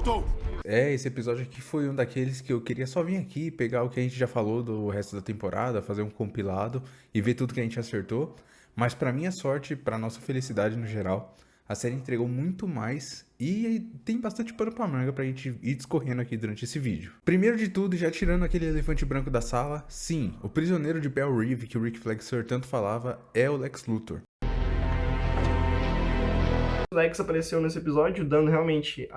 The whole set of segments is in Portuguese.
voltou! Esse episódio aqui foi um daqueles que eu queria só vir aqui, pegar o que a gente já falou do resto da temporada, fazer um compilado e ver tudo que a gente acertou. Mas pra minha sorte, pra nossa felicidade no geral, a série entregou muito mais e tem bastante pano pra manga pra gente ir discorrendo aqui durante esse vídeo. Primeiro de tudo, já tirando aquele elefante branco da sala, sim, o prisioneiro de Belle Reve que o Rick Flexor tanto falava é o Lex Luthor. O Lex apareceu nesse episódio dando realmente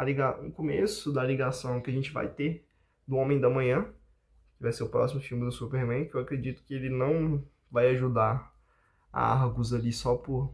o começo da ligação que a gente vai ter do Homem da Manhã, que vai ser o próximo filme do Superman, que eu acredito que ele não vai ajudar a Argus ali só por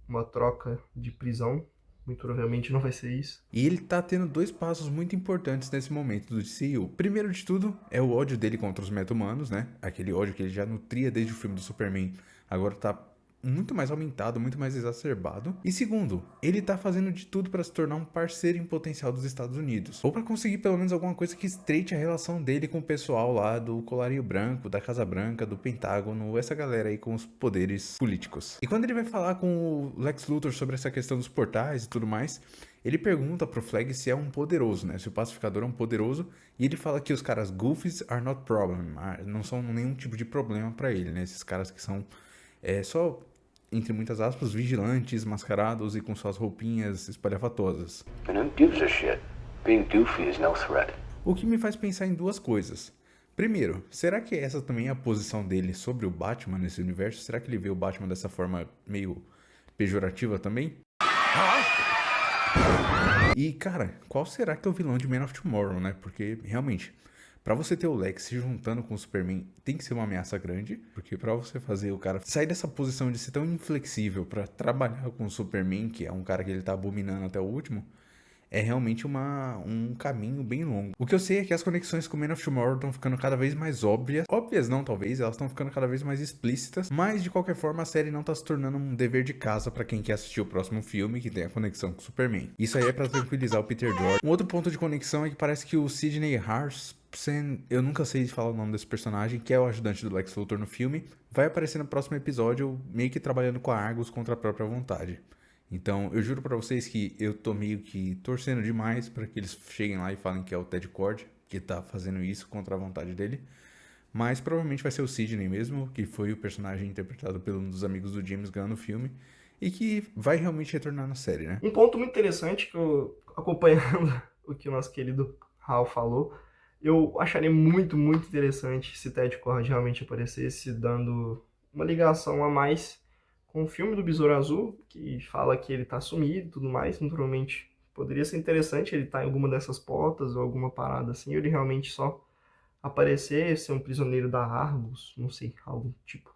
uma troca de prisão. Muito provavelmente não vai ser isso. E ele tá tendo dois passos muito importantes nesse momento do DCU. Primeiro de tudo, é o ódio dele contra os meta-humanos, né? Aquele ódio que ele já nutria desde o filme do Superman, agora tá muito mais aumentado, muito mais exacerbado. E segundo, ele tá fazendo de tudo para se tornar um parceiro em potencial dos Estados Unidos. Ou para conseguir pelo menos alguma coisa que estreite a relação dele com o pessoal lá do Colarinho Branco, da Casa Branca, do Pentágono, essa galera aí com os poderes políticos. E quando ele vai falar com o Lex Luthor sobre essa questão dos portais e tudo mais, ele pergunta pro Flag se é um poderoso, né? Se o pacificador é um poderoso. E ele fala que os caras goofies are not problem. Não são nenhum tipo de problema para ele, né? Esses caras que são só, entre muitas aspas, vigilantes, mascarados e com suas roupinhas espalhafatosas. And who gives a shit? Being goofy is no threat. O que me faz pensar em duas coisas. Primeiro, será que essa também é a posição dele sobre o Batman nesse universo? Será que ele vê o Batman dessa forma meio pejorativa também? E, cara, qual será que é o vilão de Man of Tomorrow, né? Porque, realmente, pra você ter o Lex se juntando com o Superman, tem que ser uma ameaça grande. Porque pra você fazer o cara sair dessa posição de ser tão inflexível pra trabalhar com o Superman, que é um cara que ele tá abominando até o último, é realmente um caminho bem longo. O que eu sei é que as conexões com Man of Tomorrow estão ficando cada vez mais óbvias. Óbvias não, talvez, elas estão ficando cada vez mais explícitas. Mas, de qualquer forma, a série não tá se tornando um dever de casa pra quem quer assistir o próximo filme que tem a conexão com o Superman. Isso aí é pra tranquilizar o Peter Jordan. Um outro ponto de conexão é que parece que o Sidney Harspen, eu nunca sei falar o nome desse personagem, que é o ajudante do Lex Luthor no filme, vai aparecer no próximo episódio meio que trabalhando com a Argus contra a própria vontade. Então, eu juro pra vocês que eu tô meio que torcendo demais pra que eles cheguem lá e falem que é o Ted Kord que tá fazendo isso contra a vontade dele. Mas provavelmente vai ser o Sidney mesmo, que foi o personagem interpretado por um dos amigos do James Gunn no filme. E que vai realmente retornar na série, né? Um ponto muito interessante que eu, acompanhando o que o nosso querido Hal falou, eu acharia muito, muito interessante se Ted Kord realmente aparecesse, dando uma ligação a mais com o filme do Besouro Azul, que fala que ele tá sumido e tudo mais. Naturalmente, poderia ser interessante ele estar em alguma dessas portas ou alguma parada assim, ou ele realmente só aparecer, ser um prisioneiro da Argus, não sei, algo do tipo.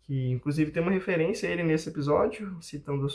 Que, inclusive, tem uma referência a ele nesse episódio, citando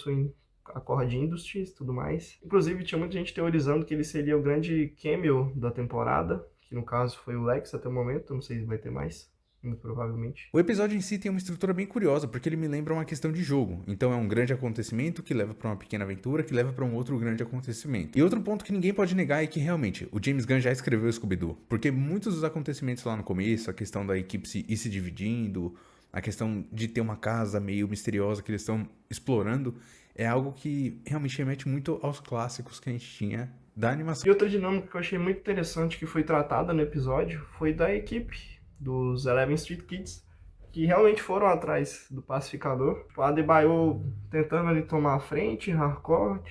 a Cord Industries e tudo mais. Inclusive, tinha muita gente teorizando que ele seria o grande cameo da temporada, que no caso foi o Lex até o momento, não sei se vai ter mais. Muito provavelmente. O episódio em si tem uma estrutura bem curiosa, porque ele me lembra uma questão de jogo. Então é um grande acontecimento que leva pra uma pequena aventura, que leva pra um outro grande acontecimento. E outro ponto que ninguém pode negar é que realmente o James Gunn já escreveu o Scooby-Doo. Porque muitos dos acontecimentos lá no começo, a questão da equipe ir se dividindo, a questão de ter uma casa meio misteriosa que eles estão explorando, é algo que realmente remete muito aos clássicos que a gente tinha da animação. E outra dinâmica que eu achei muito interessante que foi tratada no episódio foi da equipe dos Eleven Street Kids, que realmente foram atrás do pacificador. O Adebayo tentando ali tomar a frente, Harcourt,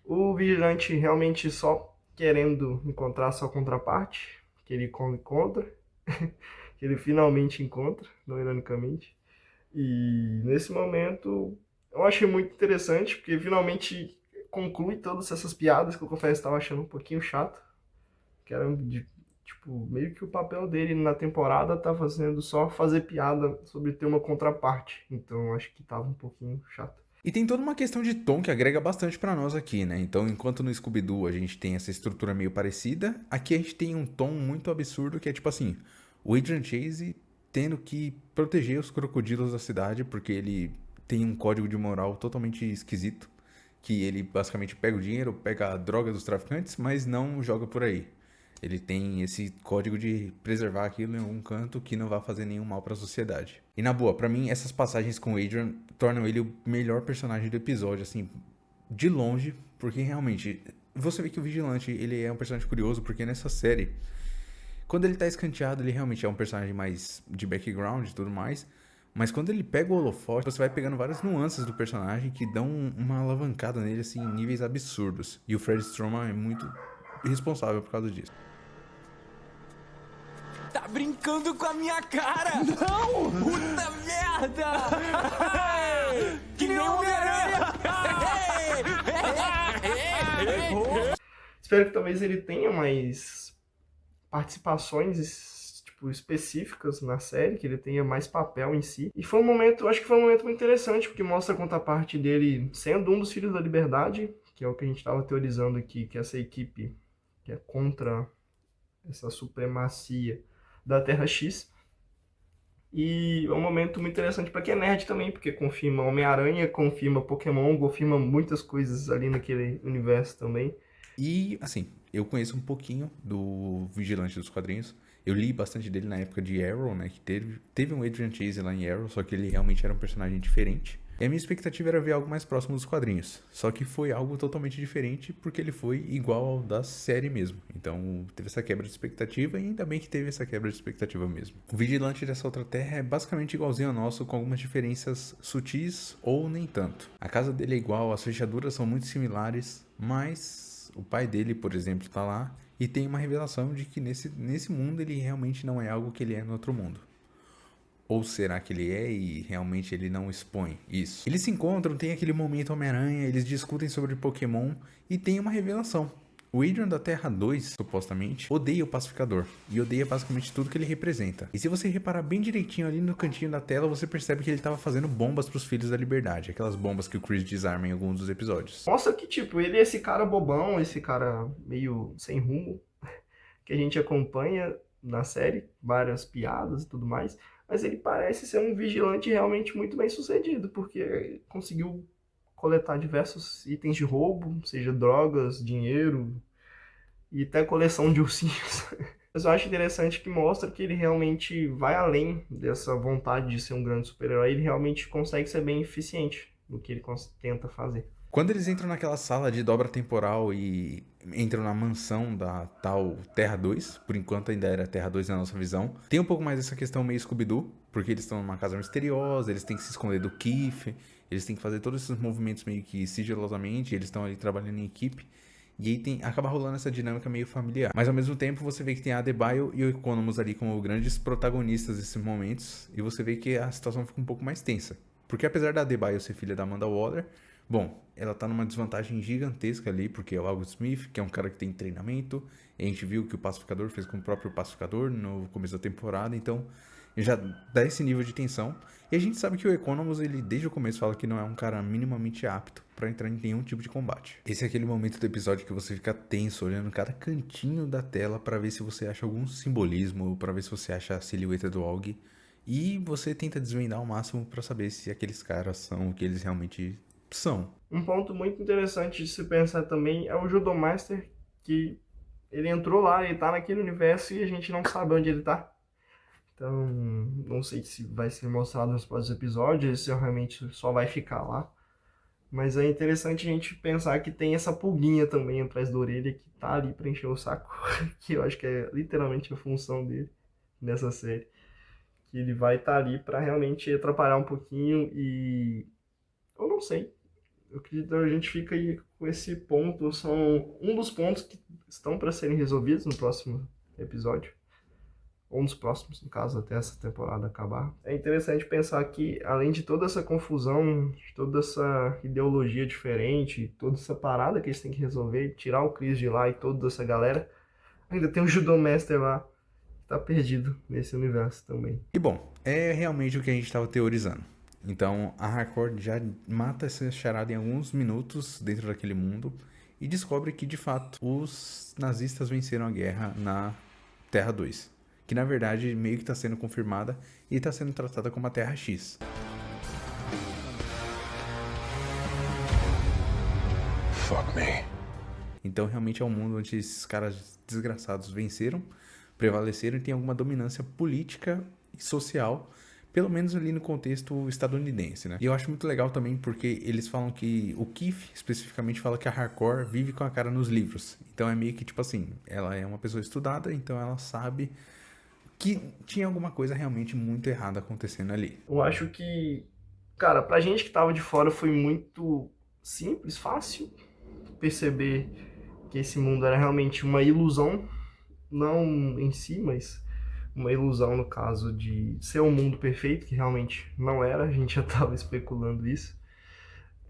o vigilante realmente só querendo encontrar sua contraparte, que ele encontra, que ele finalmente encontra, não ironicamente. E nesse momento eu achei muito interessante, porque finalmente conclui todas essas piadas que eu confesso estava achando um pouquinho chato, que eram de tipo, meio que o papel dele na temporada tá fazendo só fazer piada sobre ter uma contraparte. Então acho que tava um pouquinho chato. E tem toda uma questão de tom que agrega bastante pra nós aqui, né? Então, enquanto no Scooby-Doo a gente tem essa estrutura meio parecida, aqui a gente tem um tom muito absurdo que é tipo assim, o Adrian Chase tendo que proteger os crocodilos da cidade porque ele tem um código de moral totalmente esquisito, que ele basicamente pega o dinheiro, pega a droga dos traficantes, mas não joga por aí. Ele tem esse código de preservar aquilo em algum canto que não vai fazer nenhum mal pra sociedade. E na boa, pra mim, essas passagens com o Adrian tornam ele o melhor personagem do episódio, assim, de longe, porque realmente Você vê que o Vigilante, ele é um personagem curioso, porque nessa série, quando ele tá escanteado, ele realmente é um personagem mais de background e tudo mais. Mas quando ele pega o holofote, você vai pegando várias nuances do personagem que dão uma alavancada nele, assim, em níveis absurdos. E o Fred Stroma é muito responsável por causa disso. Tá brincando com a minha cara! Não! Puta merda! Que nem Homem-Aranha! Espero que talvez ele tenha mais participações, tipo, específicas na série, que ele tenha mais papel em si. E foi um momento, acho que foi um momento muito interessante, porque mostra a contraparte dele sendo um dos Filhos da Liberdade, que é o que a gente estava teorizando aqui, que essa equipe que é contra essa supremacia da Terra X. E é um momento muito interessante para quem é nerd também, porque confirma Homem-Aranha, confirma Pokémon, confirma muitas coisas ali naquele universo também. E, assim, eu conheço um pouquinho do Vigilante dos quadrinhos. Eu li bastante dele na época de Arrow, né? Que teve um Adrian Chase lá em Arrow, só que ele realmente era um personagem diferente. E a minha expectativa era ver algo mais próximo dos quadrinhos. Só que foi algo totalmente diferente, porque ele foi igual ao da série mesmo. Então teve essa quebra de expectativa, e ainda bem que teve essa quebra de expectativa mesmo. O Vigilante dessa outra terra é basicamente igualzinho ao nosso, com algumas diferenças sutis ou nem tanto. A casa dele é igual, as fechaduras são muito similares, mas o pai dele, por exemplo, tá lá e tem uma revelação de que nesse mundo ele realmente não é algo que ele é no outro mundo. Ou será que ele é e realmente ele não expõe isso? Eles se encontram, tem aquele momento Homem-Aranha, eles discutem sobre Pokémon e tem uma revelação. O Adrian da Terra 2, supostamente, odeia o Pacificador e odeia basicamente tudo que ele representa. E se você reparar bem direitinho ali no cantinho da tela, você percebe que ele estava fazendo bombas para os Filhos da Liberdade, aquelas bombas que o Chris desarma em alguns dos episódios. Mostra que, tipo, ele é esse cara bobão, esse cara meio sem rumo, que a gente acompanha na série, várias piadas e tudo mais, mas ele parece ser um vigilante realmente muito bem sucedido, porque conseguiu coletar diversos itens de roubo, seja drogas, dinheiro e até coleção de ursinhos. Mas eu acho interessante que mostra que ele realmente vai além dessa vontade de ser um grande super-herói, ele realmente consegue ser bem eficiente no que ele tenta fazer. Quando eles entram naquela sala de dobra temporal e entram na mansão da tal Terra 2, por enquanto ainda era Terra 2 na nossa visão, tem um pouco mais essa questão meio Scooby-Doo, porque eles estão numa casa misteriosa, eles têm que se esconder do Keith, eles têm que fazer todos esses movimentos meio que sigilosamente, eles estão ali trabalhando em equipe, e aí acaba rolando essa dinâmica meio familiar. Mas ao mesmo tempo você vê que tem a Adebayo e o Economos ali como grandes protagonistas desses momentos, e você vê que a situação fica um pouco mais tensa. Porque apesar da Adebayo ser filha da Amanda Waller, bom, ela tá numa desvantagem gigantesca ali, porque é o August Smith, que é um cara que tem treinamento, e a gente viu que o Pacificador fez com o próprio Pacificador no começo da temporada, então já dá esse nível de tensão. E a gente sabe que o Economos, ele desde o começo fala que não é um cara minimamente apto pra entrar em nenhum tipo de combate. Esse é aquele momento do episódio que você fica tenso, olhando cada cantinho da tela pra ver se você acha algum simbolismo, pra ver se você acha a silhueta do Og, e você tenta desvendar ao máximo pra saber se aqueles caras são o que eles realmente são. Um ponto muito interessante de se pensar também é o Judomaster, que ele entrou lá, ele tá naquele universo e a gente não sabe onde ele tá. Então, não sei se vai ser mostrado nos próximos episódios, se realmente só vai ficar lá. Mas é interessante a gente pensar que tem essa pulguinha também atrás da orelha que tá ali pra encher o saco, que eu acho que é literalmente a função dele nessa série. Que ele vai estar ali pra realmente atrapalhar um pouquinho e... eu não sei. Eu acredito que a gente fica aí com esse ponto, são um dos pontos que estão para serem resolvidos no próximo episódio. Ou nos próximos, no caso, até essa temporada acabar. É interessante pensar que, além de toda essa confusão, de toda essa ideologia diferente, toda essa parada que eles têm que resolver, tirar o Chris de lá e toda essa galera, ainda tem um Judomaster lá, que tá perdido nesse universo também. E bom, é realmente o que a gente estava teorizando. Então a Harcourt já mata essa charada em alguns minutos dentro daquele mundo e descobre que de fato os nazistas venceram a guerra na Terra 2, que na verdade meio que está sendo confirmada e está sendo tratada como a Terra X. Fuck me. Então realmente é um mundo onde esses caras desgraçados venceram, prevaleceram e tem alguma dominância política e social Pelo menos ali no contexto estadunidense, né? E eu acho muito legal também porque eles falam que o Keith, especificamente, fala que a Harcourt vive com a cara nos livros. Então é meio que tipo assim, ela é uma pessoa estudada, então ela sabe que tinha alguma coisa realmente muito errada acontecendo ali. Eu acho que, cara, pra gente que tava de fora foi muito simples, fácil perceber que esse mundo era realmente uma ilusão, não em si, mas uma ilusão no caso de ser um mundo perfeito, que realmente não era, a gente já tava especulando isso.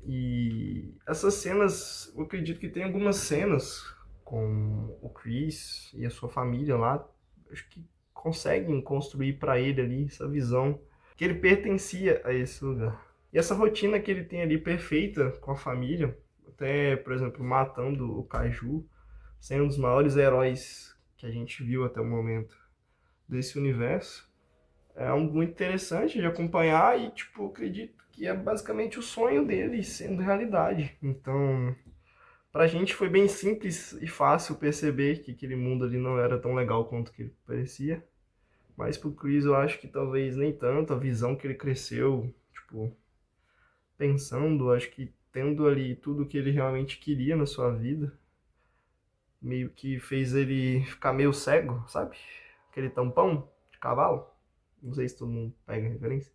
E essas cenas, eu acredito que tem algumas cenas com o Chris e a sua família lá, acho que conseguem construir pra ele ali essa visão que ele pertencia a esse lugar. E essa rotina que ele tem ali perfeita com a família, até, por exemplo, matando o Kaiju, sendo um dos maiores heróis que a gente viu até o momento desse universo, é algo muito interessante de acompanhar e, tipo, acredito que é basicamente o sonho dele sendo realidade. Então, pra gente foi bem simples e fácil perceber que aquele mundo ali não era tão legal quanto que ele parecia. Mas pro Chris eu acho que talvez nem tanto, a visão que ele cresceu, tipo, pensando, acho que tendo ali tudo que ele realmente queria na sua vida, meio que fez ele ficar meio cego, sabe? Aquele tampão de cavalo. Não sei se todo mundo pega a referência.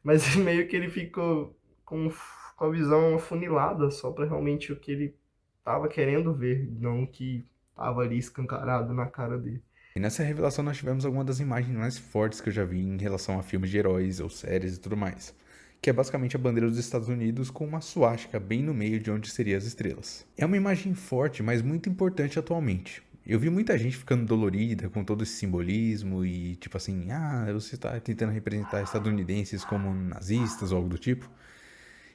Mas meio que ele ficou com a visão afunilada só pra realmente o que ele tava querendo ver, não o que tava ali escancarado na cara dele. E nessa revelação nós tivemos algumas das imagens mais fortes que eu já vi em relação a filmes de heróis ou séries e tudo mais. Que é basicamente a bandeira dos Estados Unidos com uma suástica bem no meio de onde seriam as estrelas. É uma imagem forte, mas muito importante atualmente. Eu vi muita gente ficando dolorida com todo esse simbolismo e tipo assim, você tá tentando representar estadunidenses como nazistas ou algo do tipo.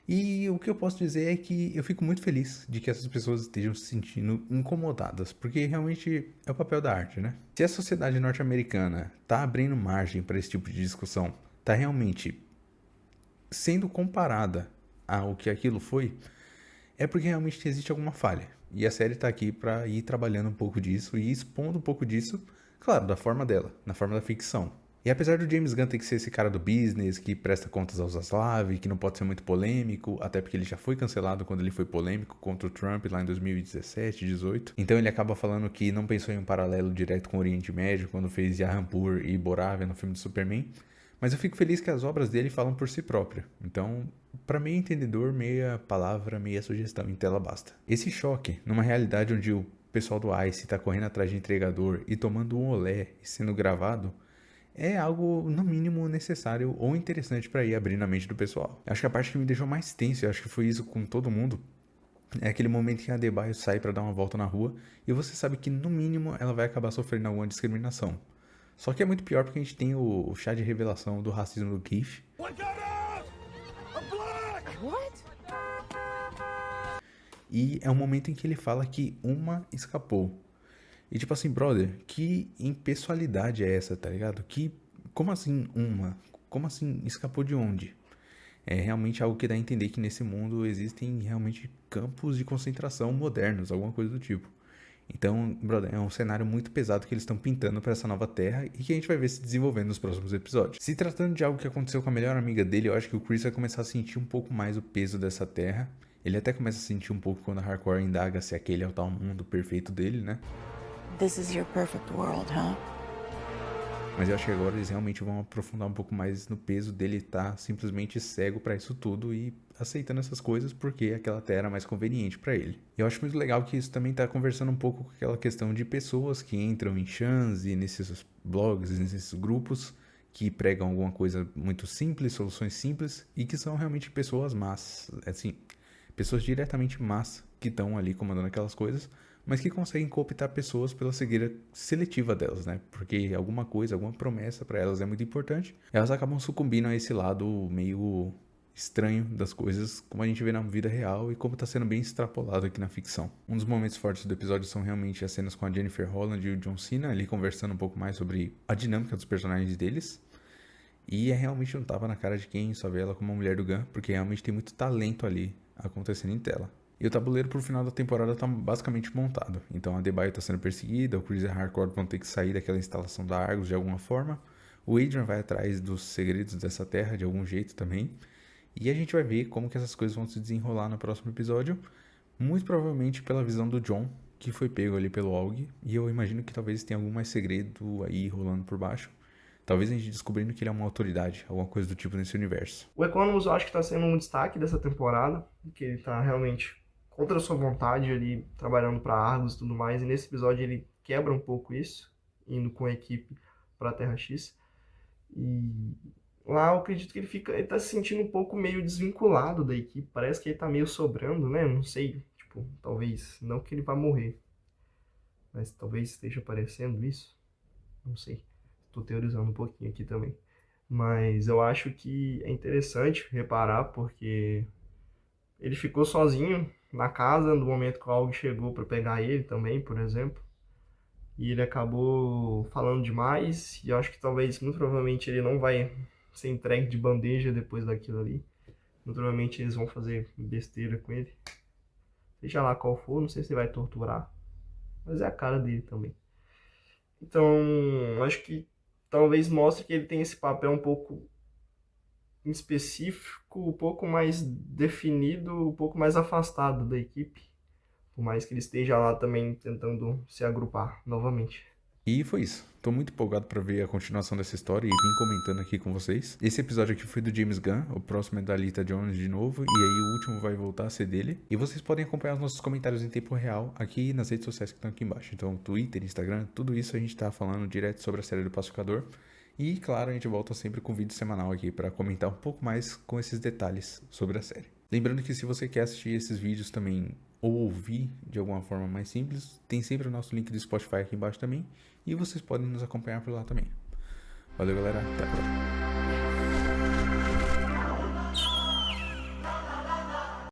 E o que eu posso dizer é que eu fico muito feliz de que essas pessoas estejam se sentindo incomodadas, porque realmente é o papel da arte, né? Se a sociedade norte-americana tá abrindo margem para esse tipo de discussão, tá realmente sendo comparada ao que aquilo foi, é porque realmente existe alguma falha. E a série tá aqui pra ir trabalhando um pouco disso e expondo um pouco disso, claro, da forma dela, na forma da ficção. E apesar do James Gunn ter que ser esse cara do business, que presta contas aos Zaslav, que não pode ser muito polêmico, até porque ele já foi cancelado quando ele foi polêmico contra o Trump lá em 2017, 18. Então ele acaba falando que não pensou em um paralelo direto com o Oriente Médio quando fez Yahrampur e Boravia no filme do Superman. Mas eu fico feliz que as obras dele falam por si própria. Então, para meio entendedor, meia palavra, meia sugestão em tela basta. Esse choque, numa realidade onde o pessoal do ICE tá correndo atrás de entregador e tomando um olé e sendo gravado, é algo, no mínimo, necessário ou interessante para ir abrindo a mente do pessoal. Acho que a parte que me deixou mais tenso, eu acho que foi isso com todo mundo, é aquele momento que a Adebayo sai para dar uma volta na rua e você sabe que, no mínimo, ela vai acabar sofrendo alguma discriminação. Só que é muito pior porque a gente tem o chá de revelação do racismo do Keith. E é um momento em que ele fala que uma escapou. E tipo assim, brother, que impessoalidade é essa, tá ligado? Como assim uma? Como assim escapou de onde? É realmente algo que dá a entender que nesse mundo existem realmente campos de concentração modernos, alguma coisa do tipo. Então, brother, é um cenário muito pesado que eles estão pintando para essa nova terra e que a gente vai ver se desenvolvendo nos próximos episódios. Se tratando de algo que aconteceu com a melhor amiga dele, eu acho que o Chris vai começar a sentir um pouco mais o peso dessa terra. Ele até começa a sentir um pouco quando a Harcourt indaga se aquele é o tal mundo perfeito dele, né? This is your perfect world, huh? Mas eu acho que agora eles realmente vão aprofundar um pouco mais no peso dele estar simplesmente cego para isso tudo e aceitando essas coisas porque aquela terra era mais conveniente para ele. E eu acho muito legal que isso também tá conversando um pouco com aquela questão de pessoas que entram em chans e nesses blogs, nesses grupos que pregam alguma coisa muito simples, soluções simples e que são realmente pessoas más, assim, pessoas diretamente más que estão ali comandando aquelas coisas, mas que conseguem cooptar pessoas pela cegueira seletiva delas, né? Porque alguma coisa, alguma promessa para elas é muito importante. Elas acabam sucumbindo a esse lado meio estranho das coisas, como a gente vê na vida real e como tá sendo bem extrapolado aqui na ficção. Um dos momentos fortes do episódio são realmente as cenas com a Jennifer Holland e o John Cena, ali conversando um pouco mais sobre a dinâmica dos personagens deles. E é realmente um tapa na cara de quem só vê ela como uma mulher do Gunn, porque realmente tem muito talento ali acontecendo em tela. E o tabuleiro pro final da temporada tá basicamente montado. Então a Adebayo tá sendo perseguida, o Chris e a Harcourt vão ter que sair daquela instalação da Argus de alguma forma. O Adrian vai atrás dos segredos dessa terra de algum jeito também. E a gente vai ver como que essas coisas vão se desenrolar no próximo episódio. Muito provavelmente pela visão do John, que foi pego ali pelo Aug. E eu imagino que talvez tenha algum mais segredo aí rolando por baixo. Talvez a gente descobrindo que ele é uma autoridade, alguma coisa do tipo nesse universo. O Economus eu acho que tá sendo um destaque dessa temporada, que ele tá realmente contra a sua vontade ali, trabalhando pra Argus e tudo mais. E nesse episódio ele quebra um pouco isso, indo com a equipe pra Terra X. E lá eu acredito que ele tá se sentindo um pouco meio desvinculado da equipe. Parece que ele tá meio sobrando, né? Não sei, tipo, talvez, não que ele vá morrer, mas talvez esteja aparecendo isso. Não sei. Tô teorizando um pouquinho aqui também. Mas eu acho que é interessante reparar porque ele ficou sozinho na casa no momento que o Aug chegou para pegar ele também, por exemplo. E ele acabou falando demais. E eu acho que talvez, muito provavelmente, ele não vai ser entregue de bandeja depois daquilo ali. Muito provavelmente eles vão fazer besteira com ele. Seja lá qual for, não sei se ele vai torturar. Mas é a cara dele também. Então, acho que talvez mostre que ele tem esse papel um pouco específico, um pouco mais definido, um pouco mais afastado da equipe. Por mais que ele esteja lá também tentando se agrupar novamente. E foi isso. Tô muito empolgado pra ver a continuação dessa história e vim comentando aqui com vocês. Esse episódio aqui foi do James Gunn, o próximo é da Lita Jones de novo, e aí o último vai voltar a ser dele. E vocês podem acompanhar os nossos comentários em tempo real aqui nas redes sociais que estão aqui embaixo. Então, Twitter, Instagram, tudo isso a gente tá falando direto sobre a série do Pacificador. E, claro, a gente volta sempre com vídeo semanal aqui pra comentar um pouco mais com esses detalhes sobre a série. Lembrando que se você quer assistir esses vídeos também ou ouvir de alguma forma mais simples, tem sempre o nosso link do Spotify aqui embaixo também. E vocês podem nos acompanhar por lá também. Valeu, galera. Até a próxima.